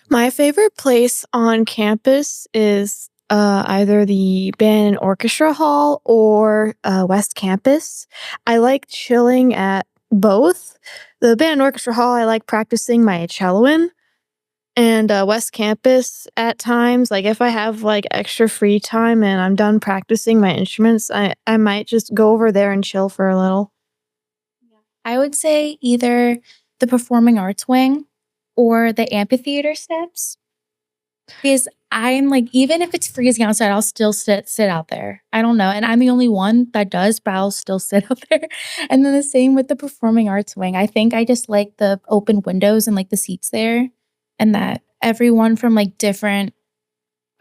My favorite place on campus is either the band and orchestra hall or West Campus. I like chilling at both. The band and orchestra hall, I like practicing my cello in, and West Campus at times, like if I have like extra free time and I'm done practicing my instruments, I might just go over there and chill for a little. I would say either the performing arts wing or the amphitheater steps because I'm like, even if it's freezing outside, I'll still sit out there. I don't know. And I'm the only one that does, but I'll still sit out there. And then the same with the performing arts wing. I think I just like the open windows and like the seats there and that everyone from like different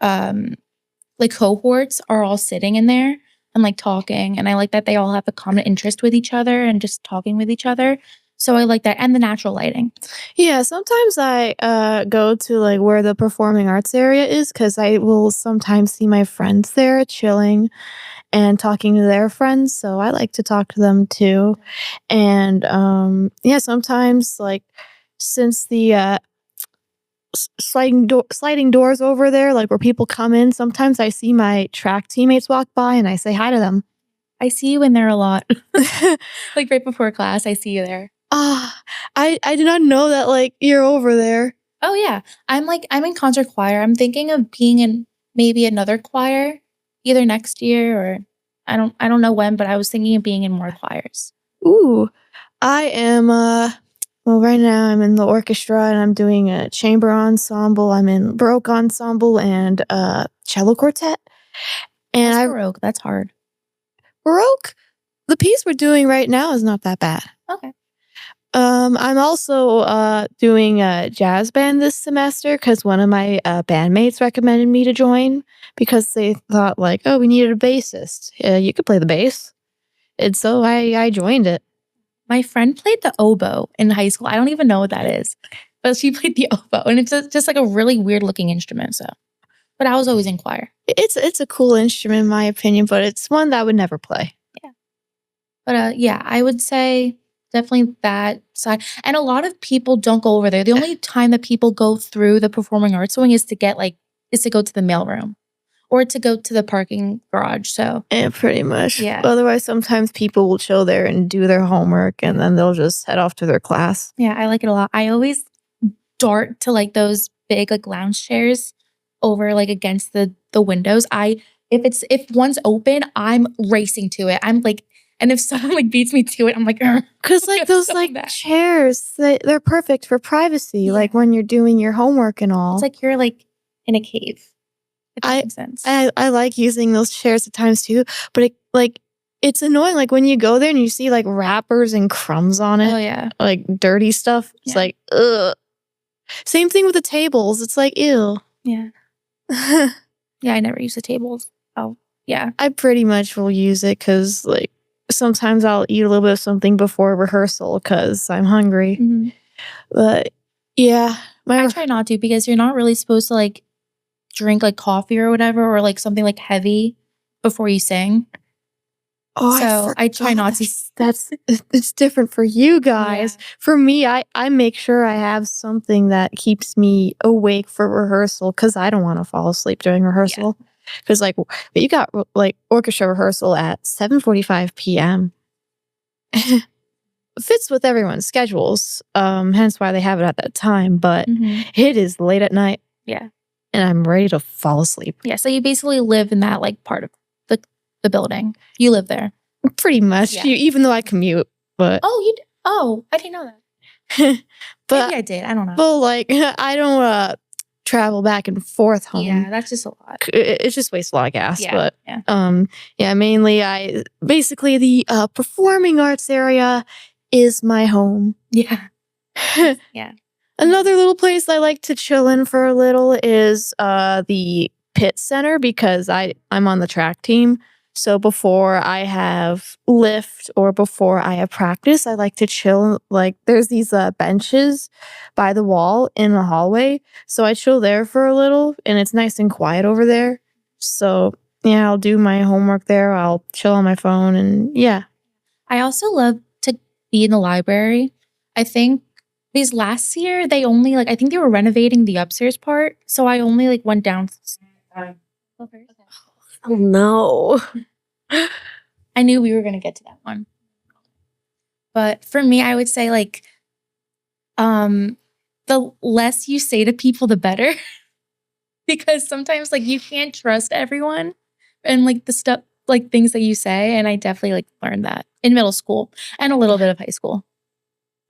um like cohorts are all sitting in there and like talking. And I like that they all have a common interest with each other and just talking with each other. So I like that. And the natural lighting. Yeah, sometimes I go to like where the performing arts area is because I will sometimes see my friends there chilling and talking to their friends. So I like to talk to them too. And yeah, sometimes like since the sliding doors over there, like where people come in, sometimes I see my track teammates walk by and I say hi to them. I see you in there a lot. Like right before class, I see you there. Ah, I did not know that like you're over there. Oh yeah. I'm in concert choir. I'm thinking of being in maybe another choir either next year or I don't know when, but I was thinking of being in more choirs. Ooh, I am, well, right now I'm in the orchestra and I'm doing a chamber ensemble. I'm in Baroque ensemble and cello quartet. And How's I Baroque? That's hard. Baroque, the piece we're doing right now is not that bad. Okay. I'm also doing a jazz band this semester because one of my bandmates recommended me to join because they thought like, oh, we needed a bassist. You could play the bass, and so I joined it. My friend played the oboe in high school. I don't even know what that is, but she played the oboe, and it's just like a really weird looking instrument. So, but I was always in choir. It's a cool instrument in my opinion, but it's one that I would never play. Yeah, but yeah, I would say definitely that side. And a lot of people don't go over there. The only time that people go through the performing arts wing is to get like is to go to the mailroom or to go to the parking garage. So Yeah, pretty much. yeah, Otherwise, sometimes people will chill there and do their homework, and then they'll just head off to their class. yeah, I like it a lot. I always dart to like those big like lounge chairs over like against the windows. If one's open, I'm racing to it. I'm like, and if someone like beats me to it, I'm like, Because like those like chairs, they're perfect for privacy. Like when you're doing your homework and all. It's like you're like in a cave. If that I makes sense. I like using those chairs at times too, but it's annoying. Like when you go there and you see like wrappers and crumbs on it. Oh yeah, like dirty stuff. It's like ugh. Same thing with the tables. It's like ew. yeah, yeah. I never use the tables. Oh yeah, I pretty much will use it because like sometimes I'll eat a little bit of something before rehearsal because I'm hungry. Mhm. But yeah, I try not to because you're not really supposed to like drink like coffee or whatever or like something like heavy before you sing. Oh, So I try not to. That's it's different for you guys. Yeah. For me, I make sure I have something that keeps me awake for rehearsal because I don't want to fall asleep during rehearsal. Because like you got like orchestra rehearsal at 7:45 p.m. Fits with everyone's schedules, hence why they have it at that time. But it is late at night. Yeah, and I'm ready to fall asleep. Yeah, so you basically live in that like part of the building. You live there. Pretty much, Yeah. even though I commute. But oh, I didn't know that. But maybe I did. I don't know. But like, I don't travel back and forth home. Yeah, that's just a lot. It just wastes a lot of gas. Yeah, but yeah. yeah, mainly basically the performing arts area is my home. Yeah, yeah. Another little place I like to chill in for a little is the pit center because I'm on the track team. So before I have lift or before I have practice, I like to chill. Like there's these benches by the wall in the hallway. So I chill there for a little and it's nice and quiet over there. So yeah, I'll do my homework there. I'll chill on my phone and yeah. I also love to be in the library. I think Because last year they only I think they were renovating the upstairs part, so I only went down. Oh no. I knew we were gonna get to that one. But for me, I would say the less you say to people, the better. Because sometimes you can't trust everyone and the stuff things that you say. And I definitely learned that in middle school and a little bit of high school.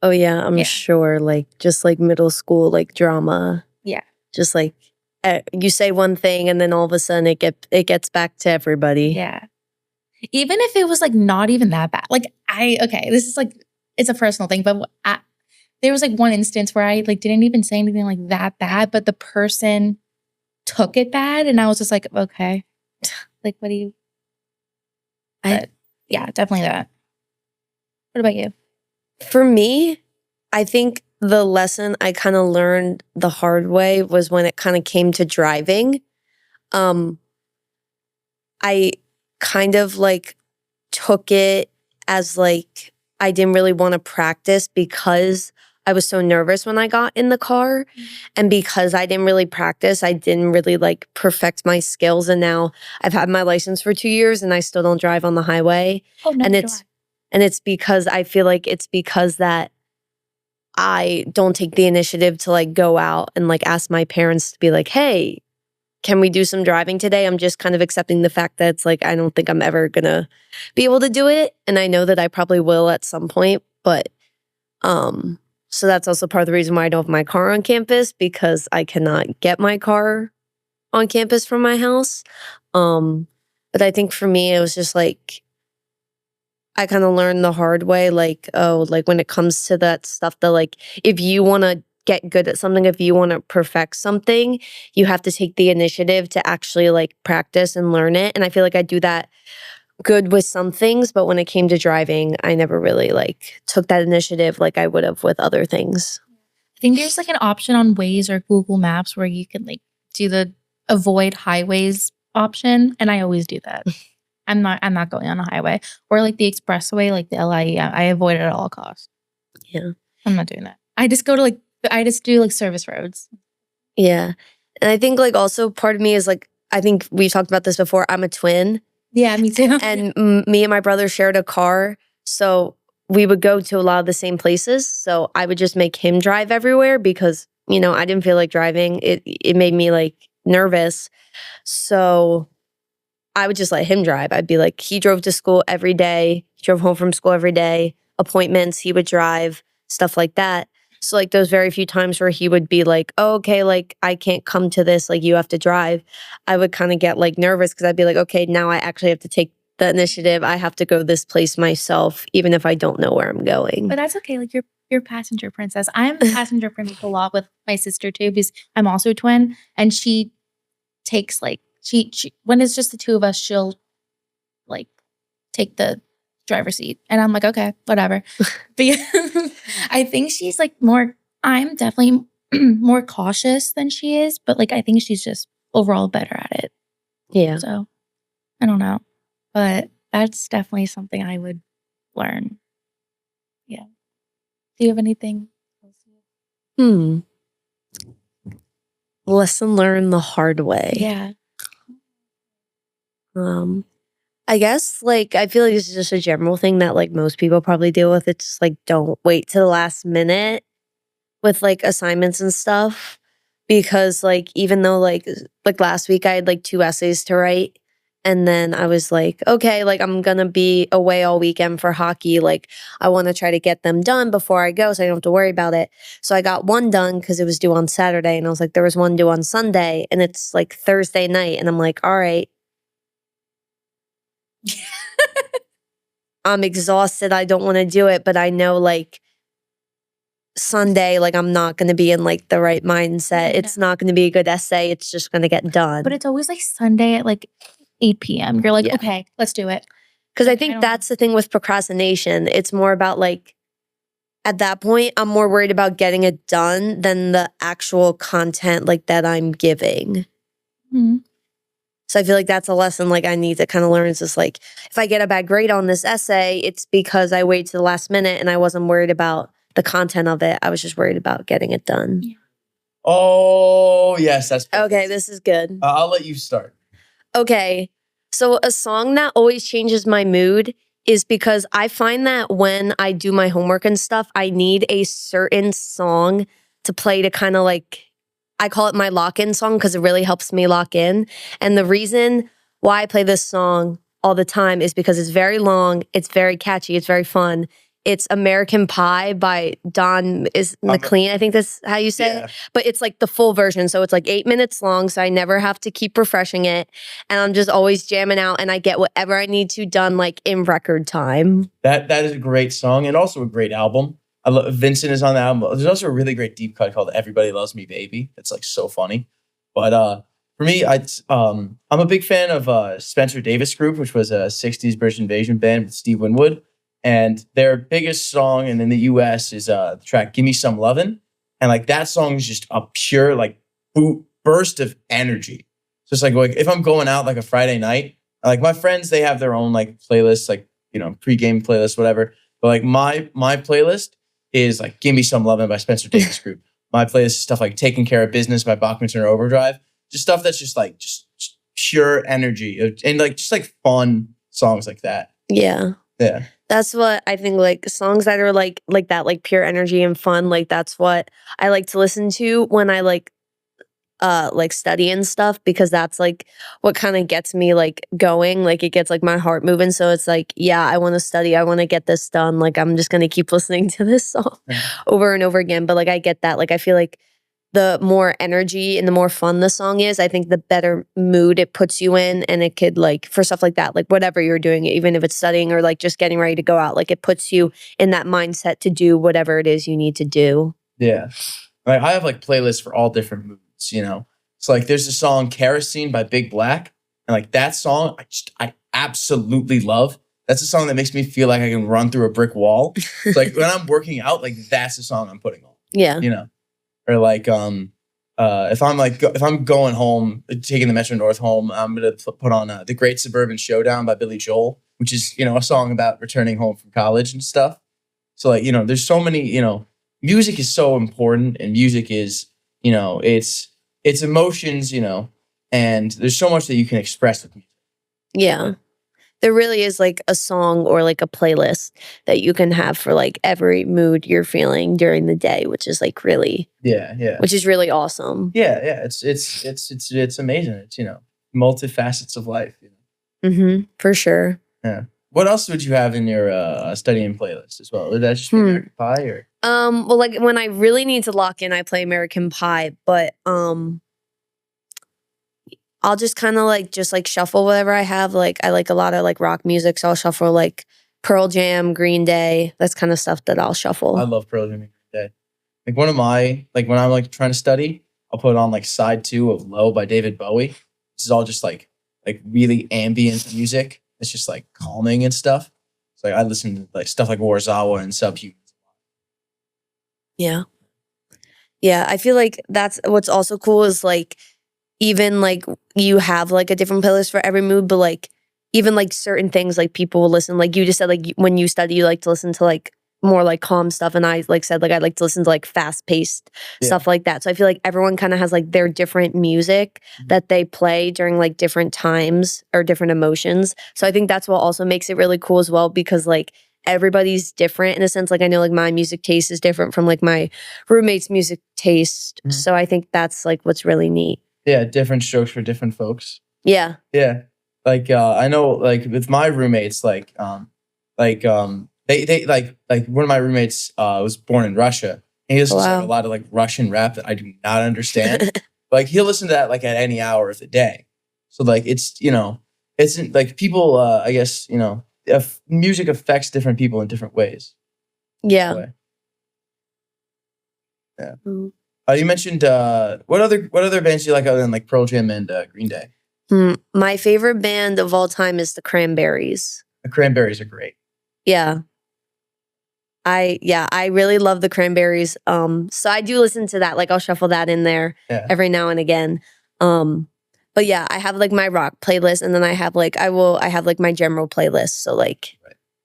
Oh yeah, I'm sure. Just middle school drama. Yeah. Just you say one thing and then all of a sudden it gets back to everybody. Yeah. Even if it was not even that bad. This is it's a personal thing, but there was one instance where I didn't even say anything that bad, but the person took it bad, and I was just okay, what do you? Yeah, definitely that. What about you? For me, I think the lesson I kind of learned the hard way was when it kind of came to driving. I kind of took it as I didn't really want to practice because I was so nervous when I got in the car. And because I didn't really practice, I didn't really perfect my skills. And now I've had my license for 2 years and I still don't drive on the highway. Oh, no, and it's because I feel it's because that I don't take the initiative to go out and ask my parents to be hey, can we do some driving today? I'm just kind of accepting the fact that it's I don't think I'm ever gonna be able to do it. And I know that I probably will at some point, but so that's also part of the reason why I don't have my car on campus, because I cannot get my car on campus from my house. But I think for me, it was just I kind of learned the hard way, when it comes to that stuff that if you want to get good at something, if you want to perfect something, you have to take the initiative to actually practice and learn it. And I feel I do that good with some things, but when it came to driving, I never really took that initiative I would have with other things. I think there's an option on Waze or Google Maps where you can do the avoid highways option, and I always do that. I'm not going on a highway or the expressway, the LIE. I avoid it at all costs. Yeah, I'm not doing that. I just go to I just do service roads. Yeah, and I think also part of me is I think we talked about this before. I'm a twin. Yeah, me too. And me and my brother shared a car, so we would go to a lot of the same places. So I would just make him drive everywhere because I didn't feel like driving. It made me nervous. So I would just let him drive. I'd be he drove to school every day, drove home from school every day, appointments, he would drive, stuff like that. So those very few times where he would be oh, okay, I can't come to this, you have to drive, I would kind of get nervous because I'd be okay, now I actually have to take the initiative. I have to go this place myself, even if I don't know where I'm going. But that's okay. You're passenger princess. I'm a passenger princess a lot with my sister too, because I'm also a twin, and she takes she when it's just the two of us, she'll take the driver's seat, and I'm okay, whatever. But I think she's more. I'm definitely more cautious than she is, but I think she's just overall better at it. Yeah. So I don't know, but that's definitely something I would learn. Yeah. Do you have anything else? Lesson learned the hard way. Yeah. I guess I feel this is just a general thing that most people probably deal with. It's don't wait to the last minute with assignments and stuff, because even though last week I had 2 essays to write, and then I was okay, I'm gonna be away all weekend for hockey, I want to try to get them done before I go so I don't have to worry about it. So I got one done because it was due on Saturday, and I was there was one due on Sunday, and it's Thursday night, and I'm all right, I'm exhausted, I don't want to do it, but I know Sunday, I'm not going to be in the right mindset. Yeah. It's not going to be a good essay. It's just going to get done. But it's always Sunday at 8 p.m. You're okay, let's do it. Because I think that's the thing with procrastination. It's more about at that point, I'm more worried about getting it done than the actual content that I'm giving. Mm-hmm. So I feel that's a lesson I need to kind of learn. Is just if I get a bad grade on this essay, it's because I waited to the last minute and I wasn't worried about the content of it. I was just worried about getting it done. Oh, yes, that's perfect. Okay, this is good. I'll let you start. Okay. So a song that always changes my mood is because I find that when I do my homework and stuff, I need a certain song to play to kind of like, I call it my lock-in song because it really helps me lock in. And the reason why I play this song all the time is because it's very long, it's very catchy, it's very fun. It's American Pie by Don McLean. I think that's how you say it. But it's like the full version. So it's like 8 minutes long. So I never have to keep refreshing it. And I'm just always jamming out and I get whatever I need to done like in record time. That is a great song and also a great album. I love Vincent is on the album. There's also a really great deep cut called Everybody Loves Me Baby. It's like so funny. But for me, I'm a big fan of Spencer Davis Group, which was a 60s British invasion band with Steve Winwood. And their biggest song in the US is the track Gimme Some Lovin'. And like that song is just a pure like burst of energy. So it's like if I'm going out like a Friday night, like my friends, they have their own like playlists, like, you know, pre-game playlist, whatever. But like my playlist is like Gimme Some Lovin' by Spencer Davis Group. My playlist is stuff like Taking Care of Business by Bachman Turner Overdrive. Just stuff that's just like just pure energy and like just like fun songs like that. Yeah. Yeah. That's what I think, like songs that are like that, like pure energy and fun. Like that's what I like to listen to when I like study and stuff, because that's like what kind of gets me like going. Like it gets like my heart moving. So it's like, yeah, I want to study. I want to get this done. Like I'm just going to keep listening to this song over and over again. But like I get that. Like I feel like the more energy and the more fun the song is, I think the better mood it puts you in. And it could like, for stuff like that, like whatever you're doing, even if it's studying or like just getting ready to go out, like it puts you in that mindset to do whatever it is you need to do. Yeah. Like I have like playlists for all different moods, you know? So like there's a song Kerosene by Big Black. And like that song, I absolutely love. That's a song that makes me feel like I can run through a brick wall. So like when I'm working out, like that's the song I'm putting on. Yeah. You know? Or like if I'm going home, taking the Metro North home, I'm gonna put on The Great Suburban Showdown by Billy Joel, which is, you know, a song about returning home from college and stuff. So like, you know, there's so many, you know, music is so important, and music is, you know, it's emotions, you know, and there's so much that you can express with music. Yeah. There really is like a song or like a playlist that you can have for like every mood you're feeling during the day, which is like really, which is really awesome. Yeah. It's amazing. It's, you know, multifacets of life. You know? Mm-hmm, for sure. Yeah. What else would you have in your studying playlist as well? Would that just be American Pie or? Well, like when I really need to lock in, I play American Pie, but I'll just kind of like shuffle whatever I have. Like I like a lot of like rock music, so I'll shuffle like Pearl Jam, Green Day. That's kind of stuff that I'll shuffle. I love Pearl Jam and Green Day. Like one of my, like when I'm like trying to study, I'll put on like side 2 of Low by David Bowie. This is all just like really ambient music. It's just like calming and stuff. So like I listen to like stuff like Warszawa and Subhuman. Yeah. Yeah, I feel like that's what's also cool is like even like you have like a different playlist for every mood, but like even like certain things like people will listen, like you just said, like when you study you like to listen to like more like calm stuff, and I like said like I like to listen to like fast paced stuff like that. So I feel like everyone kind of has like their different music that they play during like different times or different emotions. So I think that's what also makes it really cool as well, because like everybody's different in a sense. Like I know like my music taste is different from like my roommate's music taste. So I think that's like what's really neat. Yeah, different strokes for different folks. Yeah. Yeah. Like I know like with my roommates, they one of my roommates was born in Russia, and he listens to like, a lot of like Russian rap that I do not understand. Like he'll listen to that like at any hour of the day. So like it's, you know, it's like people I guess, you know, music affects different people in different ways. Yeah. Yeah. You mentioned what other bands do you like other than like Pearl Jam and Green Day? My favorite band of all time is the Cranberries. The Cranberries are great. Yeah. I really love the Cranberries. So I do listen to that. Like I'll shuffle that in there every now and again. But yeah, I have like my rock playlist, and then I have like my general playlist. So like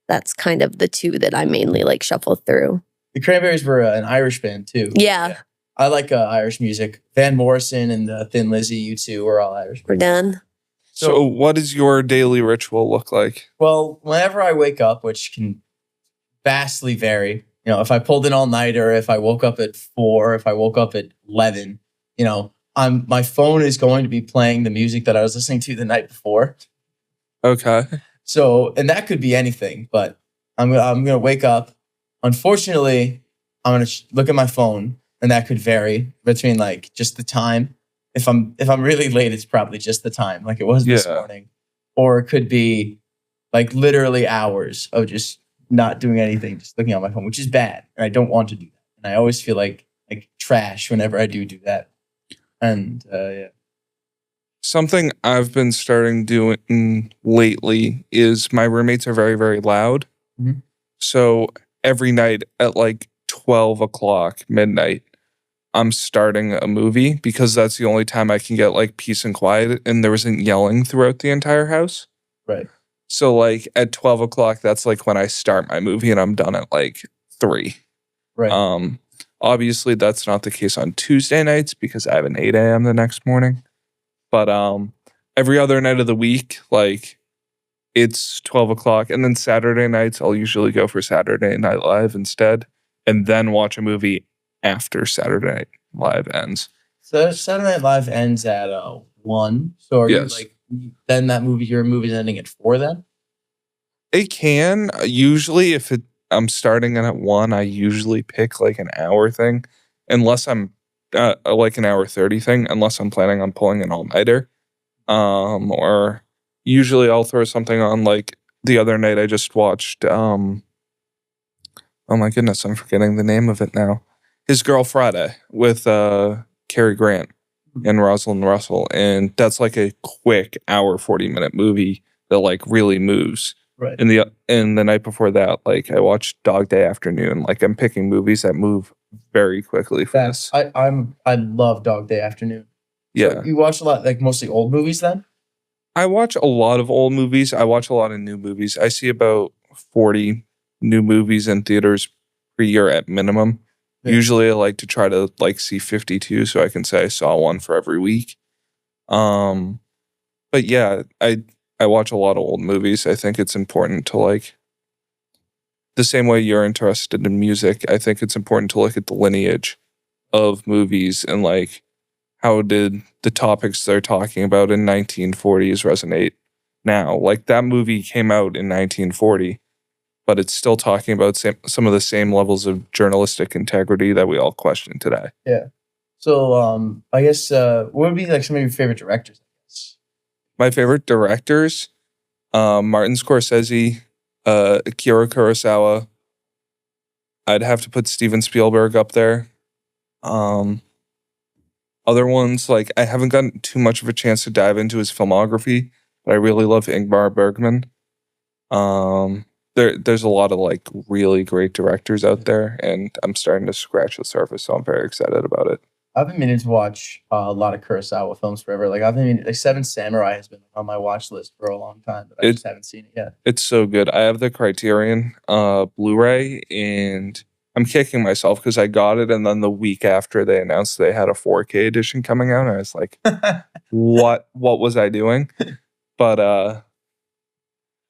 that's kind of the two that I mainly like shuffle through. The Cranberries were an Irish band too. Yeah. I like Irish music. Van Morrison and Thin Lizzy, U2 are all Irish. We're done. So what does your daily ritual look like? Well, whenever I wake up, which can vastly vary, if I pulled an all-nighter, if I woke up at 4, if I woke up at 11, my phone is going to be playing the music that I was listening to the night before. Okay. So, and that could be anything, but I'm gonna wake up. Unfortunately, I'm gonna look at my phone, and that could vary between like just the time. If I'm really late, it's probably just the time, like it was this morning, or it could be like literally hours of just not doing anything, just looking at my phone, which is bad, and I don't want to do that. And I always feel like trash whenever I do that. And yeah. Something I've been starting doing lately is my roommates are very, very loud. Mm-hmm. So every night at like 12 o'clock, midnight, I'm starting a movie because that's the only time I can get like peace and quiet and there isn't yelling throughout the entire house. Right. So like at 12 o'clock, that's like when I start my movie and I'm done at like 3. Right. Obviously that's not the case on Tuesday nights because I have an 8 a.m. the next morning. But every other night of the week, like it's 12 o'clock. And then Saturday nights, I'll usually go for Saturday Night Live instead and then watch a movie after Saturday Night Live ends. So Saturday Night Live ends at 1. So are you like then your movie's ending at 4 then? It can. Usually if I'm starting at 1, I usually pick like an hour thing. Unless I'm like an hour 30 thing, unless I'm planning on pulling an all-nighter. Or usually I'll throw something on like the other night I just watched oh my goodness, I'm forgetting the name of it now. His Girl Friday with Cary Grant and Rosalind Russell. And that's like a quick hour 40-minute movie that like really moves. Right. And the night before that, like I watched Dog Day Afternoon. Like I'm picking movies that move very quickly for this. I love Dog Day Afternoon. Yeah. So you watch a lot, like mostly old movies then? I watch a lot of old movies. I watch a lot of new movies. I see about 40 new movies in theaters per year at minimum. Yeah. Usually I like to try to like see 52 so I can say I saw one for every week. But yeah, I watch a lot of old movies. I think it's important to like the same way you're interested in music. I think it's important to look at the lineage of movies and like how did the topics they're talking about in 1940s resonate now. Like that movie came out in 1940, but it's still talking about some of the same levels of journalistic integrity that we all question today. Yeah. So I guess what would be like some of your favorite directors? I guess my favorite directors, Martin Scorsese, Akira Kurosawa. I'd have to put Steven Spielberg up there. Other ones, like I haven't gotten too much of a chance to dive into his filmography, but I really love Ingmar Bergman. There's a lot of like really great directors out there, and I'm starting to scratch the surface, so I'm very excited about it. I've been meaning to watch a lot of Kurosawa films forever. Like like Seven Samurai has been on my watch list for a long time, but I just haven't seen it yet. It's so good. I have the Criterion Blu-ray, and I'm kicking myself because I got it, and then the week after they announced they had a 4K edition coming out, and I was like, "What was I doing?" But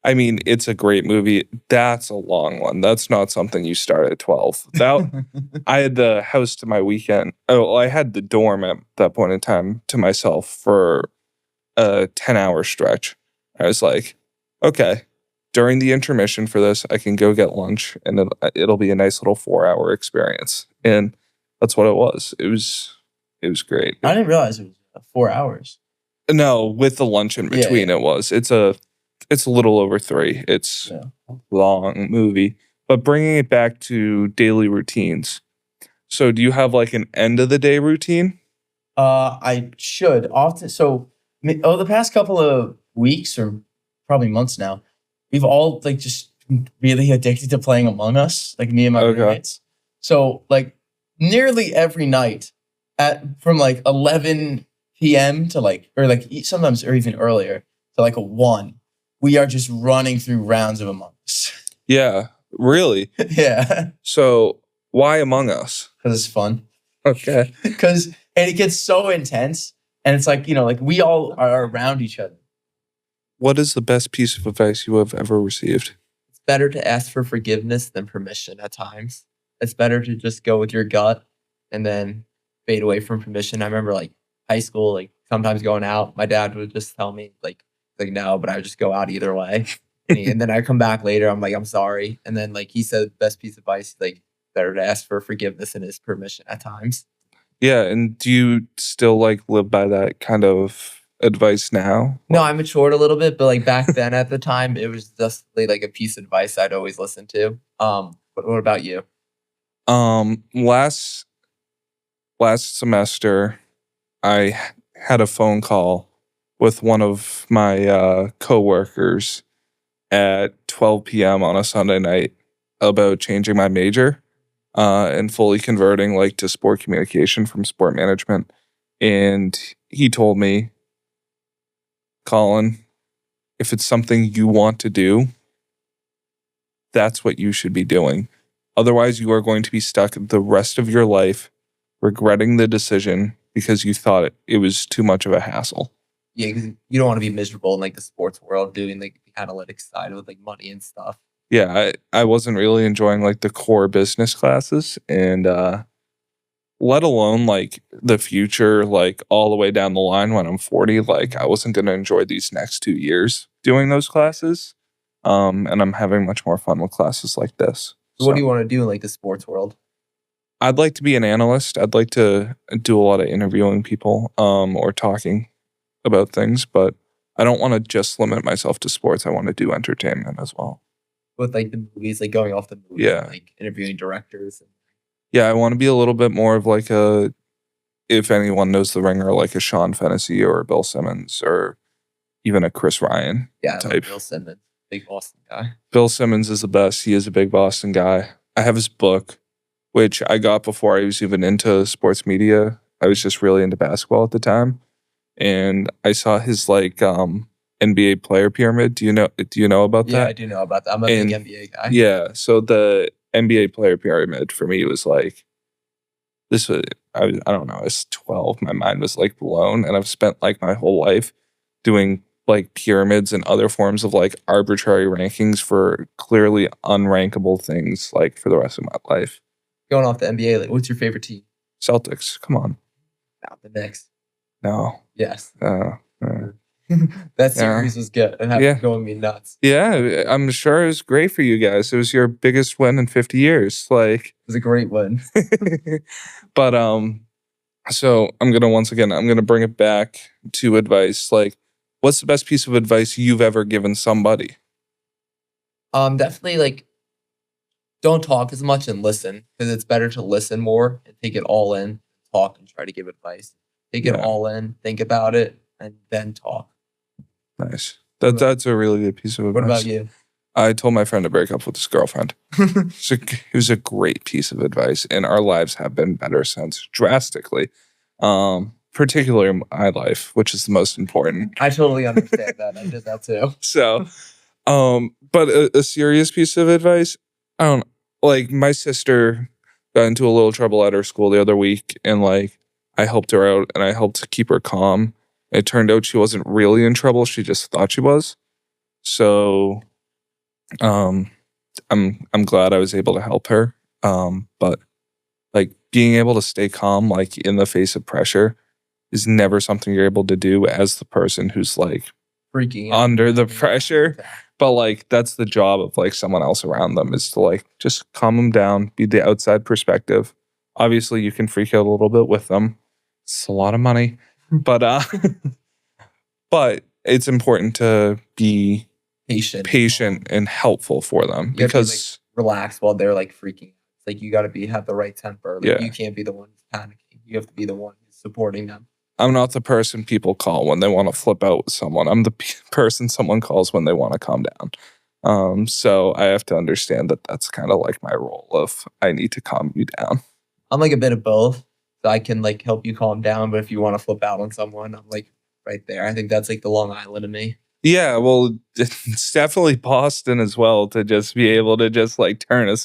I mean, it's a great movie. That's a long one. That's not something you start at 12. I had the house to my weekend. Oh, I had the dorm at that point in time to myself for a 10-hour stretch. I was like, okay, during the intermission for this, I can go get lunch, and it'll be a nice little 4-hour experience. And that's what it was. It was great. I didn't realize it was 4 hours. No, with the lunch in between, it was. It's a little over 3. It's a long movie. But bringing it back to daily routines. So do you have like an end of the day routine? I should often. So the past couple of weeks or probably months now, we've all like just really addicted to playing Among Us, like me and my roommates. So like nearly every night from like 11 p.m. to like, or like sometimes or even earlier to like 1. We are just running through rounds of Among Us. Yeah, really? Yeah. So Why Among Us? Because it's fun. Okay. And it gets so intense, and it's like, like we all are around each other. What is the best piece of advice you have ever received? It's better to ask for forgiveness than permission at times. It's better to just go with your gut and then fade away from permission. I remember like high school, like sometimes going out, my dad would just tell me like no, but I would just go out either way. And then I come back later, I'm like, I'm sorry. And then like he said, best piece of advice, like better to ask for forgiveness and his permission at times. Yeah, and do you still like live by that kind of advice now? No, I matured a little bit, but like back then at the time, it was just like a piece of advice I'd always listen to. But what about you? Last semester, I had a phone call with one of my coworkers at 12 p.m. on a Sunday night about changing my major and fully converting like to sport communication from sport management. And he told me, Colin, if it's something you want to do, that's what you should be doing. Otherwise, you are going to be stuck the rest of your life regretting the decision because you thought it was too much of a hassle. Yeah, 'cause you don't want to be miserable in like the sports world doing like the analytics side with like money and stuff. Yeah, I wasn't really enjoying like the core business classes and let alone like the future, like all the way down the line when I'm 40, like I wasn't going to enjoy these next 2 years doing those classes. And I'm having much more fun with classes like this. So what do you want to do in like the sports world? I'd like to be an analyst. I'd like to do a lot of interviewing people or talking about things, but I don't want to just limit myself to sports. I want to do entertainment as well. With like the movies, like going off the movies, Yeah. and, like interviewing directors. Yeah, I want to be a little bit more of like a, if anyone knows The Ringer, like a Sean Fennessy or a Bill Simmons or even a Chris Ryan Yeah, I like type. Bill Simmons, big Boston guy. Bill Simmons is the best. He is a big Boston guy. I have his book, which I got before I was even into sports media. I was just really into basketball at the time. And I saw his like NBA player pyramid. Do you know about Yeah, I that? do know about that. I'm a And- big NBA guy. Yeah. So the NBA player pyramid for me was like, this was, I don't know, I was 12. My mind was like blown. And I've spent like my whole life doing like pyramids and other forms of like arbitrary rankings for clearly unrankable things like for the rest of my life. Going off the NBA, like what's your favorite team? Celtics, come on. Not the Knicks. No. Yes. Yeah. That series was good. And that Yeah. was going me nuts. Yeah, I'm sure it was great for you guys. It was your biggest win in 50 years. Like, It was a great win. but so I'm gonna bring it back to advice. Like, what's the best piece of advice you've ever given somebody? Definitely like don't talk as much and listen because it's better to listen more and take it all in, talk and try to give advice. Take it Yeah. all in, think about it, and then talk. Nice. That's a really good piece of advice. What about you? I told my friend to break up with his girlfriend. It was a great piece of advice, and our lives have been better since drastically. Particularly my life, which is the most important. I totally understand that. I did that too. So, but a serious piece of advice, I don't like my sister got into a little trouble at her school the other week, and like I helped her out and I helped keep her calm. It turned out she wasn't really in trouble; she just thought she was. So, I'm glad I was able to help her. But like being able to stay calm, like in the face of pressure, is never something you're able to do as the person who's like Freaking out. under the pressure. But like that's the job of like someone else around them is to like just calm them down, be the outside perspective. Obviously, you can freak out a little bit with them. It's a lot of money, but but it's important to be patient and helpful for them You have to, because relax while they're like freaking out. It's like you got to have the right temper. Like, Yeah. you can't be the one who's panicking. You have to be the one who's supporting them. I'm not the person people call when they want to flip out with someone. I'm the person someone calls when they want to calm down. So I have to understand that that's kind of like my role of I need to calm you down. I'm like a bit of both. So I can like help you calm down, but if you want to flip out on someone, I'm like right there. I think that's like the Long Island of me. Yeah, well, it's definitely Boston as well to just be able to just like turn a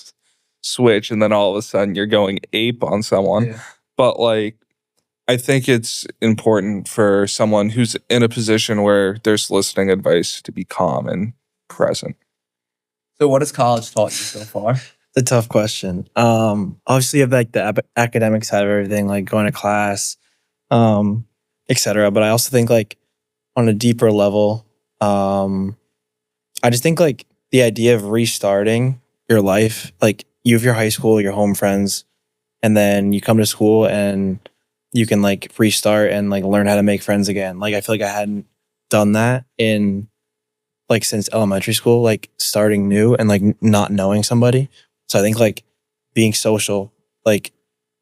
switch and then all of a sudden you're going ape on someone. Yeah. But like, I think it's important for someone who's in a position where there's listening advice to be calm and present. So what has college taught you so far? The tough question. Obviously, you have like the academic side of everything, like going to class, etc. But I also think like on a deeper level, I just think like the idea of restarting your life, like you have your high school, your home friends, and then you come to school and you can like restart and like learn how to make friends again. Like I feel like I hadn't done that in like since elementary school, like starting new and like not knowing somebody. So I think like being social, like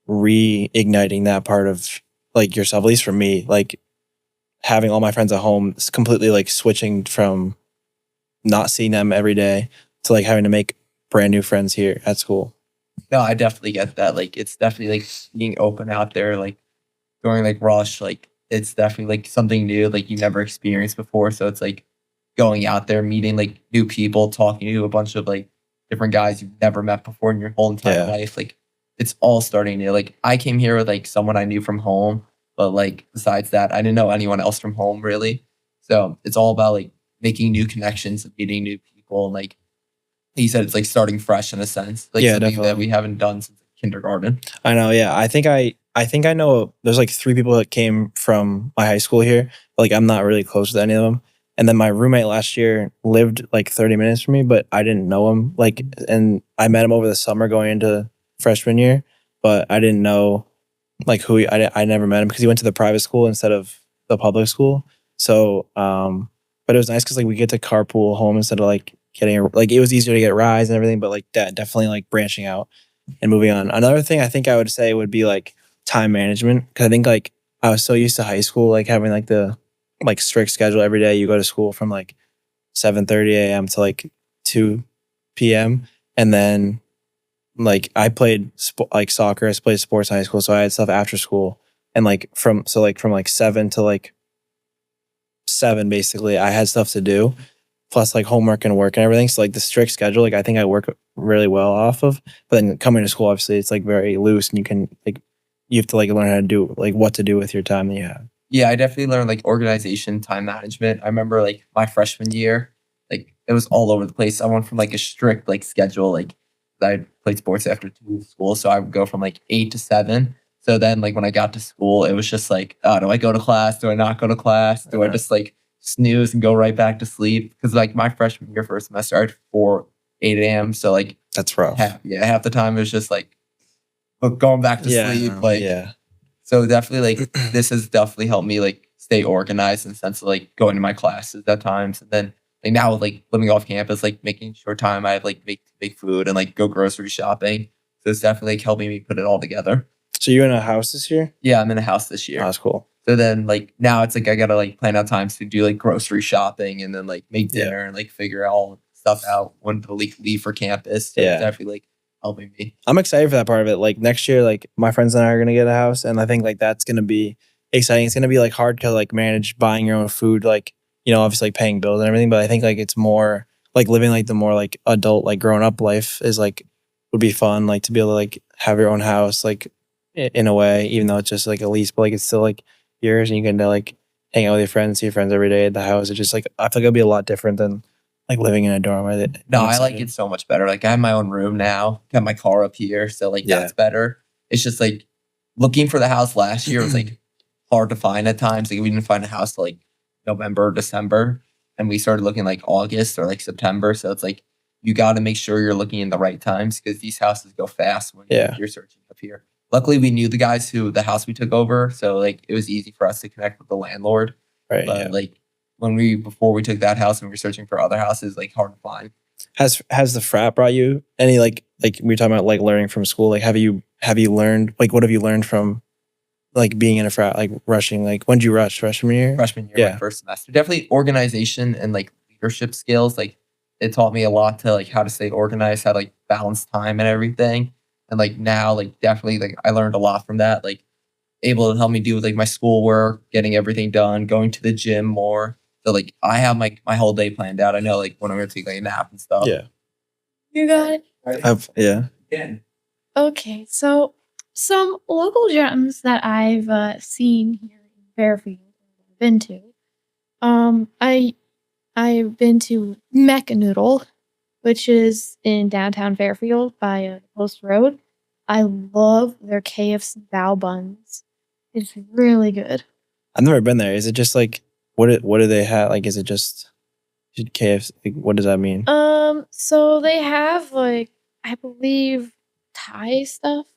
reigniting that part of like yourself, at least for me, like having all my friends at home, it's completely like switching from not seeing them every day to like having to make brand new friends here at school. No, I definitely get that. Like, it's definitely like being open out there, like during like rush, like it's definitely like something new, like you never experienced before. So it's like going out there, meeting like new people, talking to a bunch of like different guys you've never met before in your whole entire life. Like it's all starting new. Like I came here with like someone I knew from home, but like besides that, I didn't know anyone else from home really. So it's all about like making new connections and meeting new people. And like he said, it's like starting fresh in a sense. Like something definitely. that we haven't done since kindergarten. I know. Yeah. I think I know there's like 3 people that came from my high school here. But, like I'm not really close with any of them. And then my roommate last year lived like 30 minutes from me, but I didn't know him. Like, and I met him over the summer going into freshman year, but I didn't know like who I never met him because he went to the private school instead of the public school. So, but it was nice because like we get to carpool home instead of like getting like it was easier to get rides and everything. But like that definitely like branching out and moving on. Another thing I think I would say would be like time management because I think like I was so used to high school like having like the like strict schedule every day. You go to school from like 7:30 a.m. to like 2 p.m. and then like I played like soccer. I played sports in high school, so I had stuff after school and like from 7 to like 7 basically I had stuff to do plus like homework and work and everything. So like the strict schedule, like I think I work really well off of. But then coming to school, obviously it's like very loose and you can like you have to like learn how to do like what to do with your time that you have. Yeah, I definitely learned like organization, time management. I remember like my freshman year, like it was all over the place. I went from like a strict like schedule, like I played sports after 2 school, so I would go from like 8 to 7. So then like when I got to school, it was just like, oh, do I go to class? Do I not go to class? Do I just like snooze and go right back to sleep? Because like my freshman year first semester, I had 8 a.m. So like That's rough. half the time it was just like going back to sleep. Like so definitely like this has definitely helped me like stay organized in the sense of like going to my classes at times. And then like now with like living off campus, like making sure time I have like make food and like go grocery shopping. So it's definitely like helping me put it all together. So you're in a house this year? Yeah, I'm in a house this year. Oh, that's cool. So then like now it's like I gotta like plan out times to do like grocery shopping and then like make dinner and like figure all stuff out when to like leave for campus. So it's definitely like helping me. I'm excited for that part of it. Like next year, like my friends and I are gonna get a house, and I think like that's gonna be exciting. It's gonna be like hard to like manage buying your own food, like you know, obviously like paying bills and everything. But I think like it's more like living like the more like adult, like grown up life is like would be fun. Like to be able to like have your own house, like in a way, even though it's just like a lease, but like it's still like yours, and you can like hang out with your friends, see your friends every day at the house. It's just like I feel like it'll be a lot different than like living in a dorm. No, I like it so much better. Like I have my own room now, got my car up here, so like that's better. It's just like looking for the house last year was like hard to find at times. Like we didn't find a house till like November, December, and we started looking like August or like September. So it's like you got to make sure you're looking in the right times because these houses go fast when you're searching up here. Luckily, we knew the house we took over, so like it was easy for us to connect with the landlord. Right. But like before we took that house and we were searching for other houses, like hard to find. Has the frat brought you any like we were talking about like learning from school? Like have you learned like what have you learned from like being in a frat, like rushing? Like when did you rush? Freshman year, my first semester. Definitely organization and like leadership skills. Like it taught me a lot to like how to stay organized, how to like balance time and everything. And like now, like definitely like I learned a lot from that. Like able to help me do with like my schoolwork, getting everything done, going to the gym more. So like I have my whole day planned out. I know like when I'm gonna take like a nap and stuff. Yeah. You got it. Yeah. Again. Okay, so some local gems that I've seen here in Fairfield, been to. I've been to Mecca Noodle, which is in downtown Fairfield by Post Road. I love their KFC bao buns. It's really good. I've never been there. Is it just like what do they have? Like, is it just KFC? Like, what does that mean? So they have like I believe Thai stuff,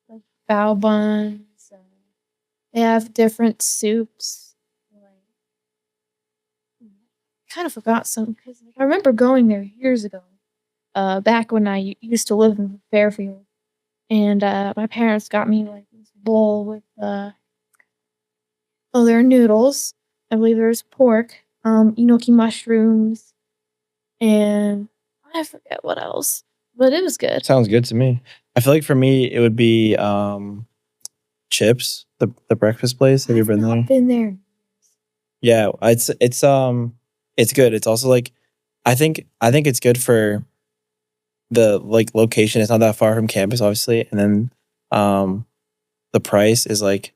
like bao buns. They have different soups. Like, kind of forgot some because I remember going there years ago. Back when I used to live in Fairfield, and my parents got me like this bowl with their noodles. I believe there's pork, enoki mushrooms, and I forget what else, but it was good. Sounds good to me. I feel like for me it would be Chips, the breakfast place. Have you been there? I've been there. Yeah, it's good. It's also like I think it's good for the like location. It's not that far from campus, obviously, and then the price is like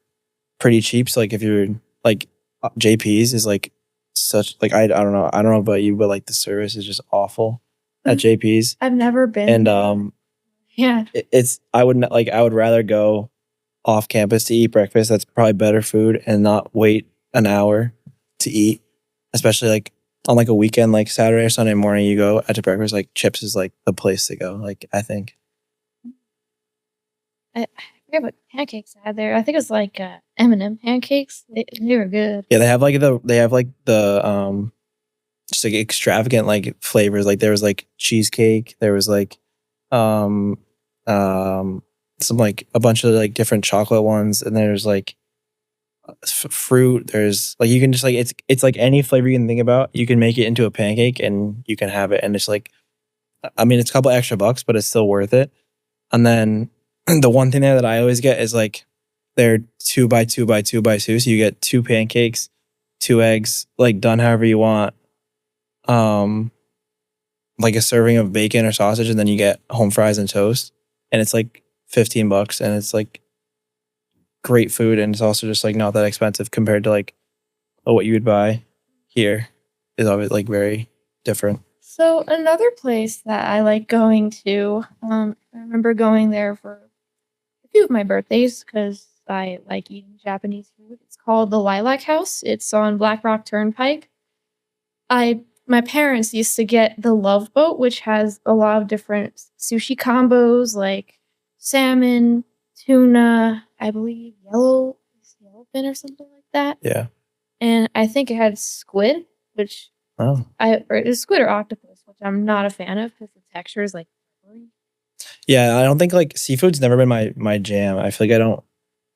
pretty cheap. So like if you're like JP's is like such like I don't know about you, but like the service is just awful at JP's, I've never been. and yeah, it's I would rather go off campus to eat breakfast. That's probably better food and not wait an hour to eat, especially like on like a weekend, like Saturday or Sunday morning, you go out to breakfast. Like Chips is like the place to go. Like I think. I forget what pancakes I had there. I think it was like M&M pancakes. They were good. Yeah, they have like the just like extravagant like flavors. Like there was like cheesecake. There was like some like a bunch of like different chocolate ones, and there's like fruit. There's like you can just like it's like any flavor you can think about. You can make it into a pancake and you can have it, and it's like I mean it's a couple extra bucks, but it's still worth it. And then the one thing there that I always get is like they're 2 by 2 by 2 by 2, so you get 2 pancakes, 2 eggs, like done however you want. Like a serving of bacon or sausage, and then you get home fries and toast, and it's like $15, and it's like great food, and it's also just like not that expensive compared to like what you would buy here is always like very different. So another place that I like going to, I remember going there for a few of my birthdays because I like eating Japanese food. It's called the Lilac House. It's on Black Rock Turnpike. My parents used to get the Love Boat, which has a lot of different sushi combos like salmon, tuna, I believe yellowfin or something like that. Yeah. And I think it had squid, which Oh. or it was squid or octopus, which I'm not a fan of because the texture is like. Yeah, I don't think like seafood's never been my jam. I feel like I don't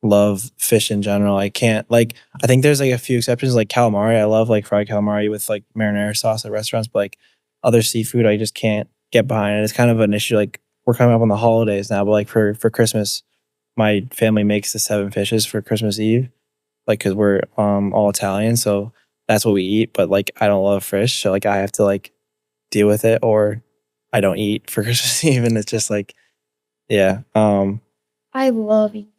love fish in general. I can't like I think there's like a few exceptions like calamari. I love like fried calamari with like marinara sauce at restaurants, but like other seafood I just can't get behind it. It's kind of an issue. Like we're coming up on the holidays now, but like for Christmas, my family makes the 7 fishes for Christmas Eve, like because we're all Italian, so that's what we eat. But like I don't love fish, so like I have to like deal with it, or I don't eat for Christmas Eve, and it's just like, yeah. I love eating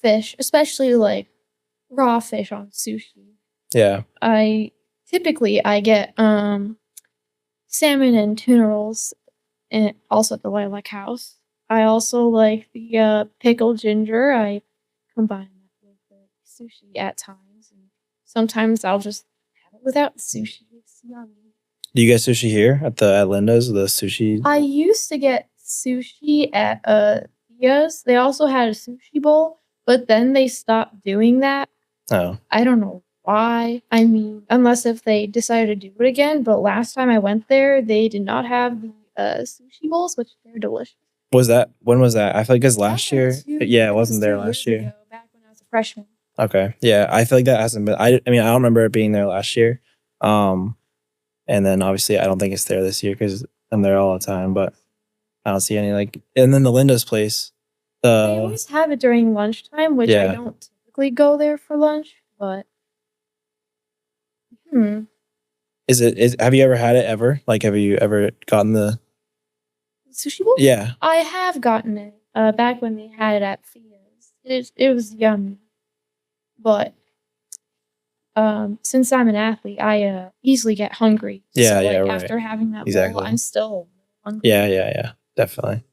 fish, especially like raw fish on sushi. Yeah. I get salmon and tuna rolls, and also at the Lilac House. I also like the pickled ginger. I combine that with the sushi at times, and sometimes I'll just have it without the sushi. It's yummy. Do you get sushi here at Linda's? The sushi. I used to get sushi at Thea's. They also had a sushi bowl, but then they stopped doing that. Oh. I don't know why. I mean, unless if they decided to do it again. But last time I went there, they did not have the sushi bowls, which they're delicious. When was that? I feel like because last year, yeah, it wasn't there 2 last years year. ago, back when I was a freshman. Okay, yeah, I feel like that hasn't been. I mean, I don't remember it being there last year. And then obviously I don't think it's there this year because I'm there all the time. But I don't see any like. And then the Linda's place. They always have it during lunchtime, which I don't typically go there for lunch. But Is have you ever had it ever? Like, have you ever gotten the sushi bowl? Yeah. I have gotten it back when they had it at Fia's. It was yummy. But since I'm an athlete, I easily get hungry. Yeah, so, yeah, like, right. after having that bowl, Exactly. I'm still hungry. Yeah. Definitely.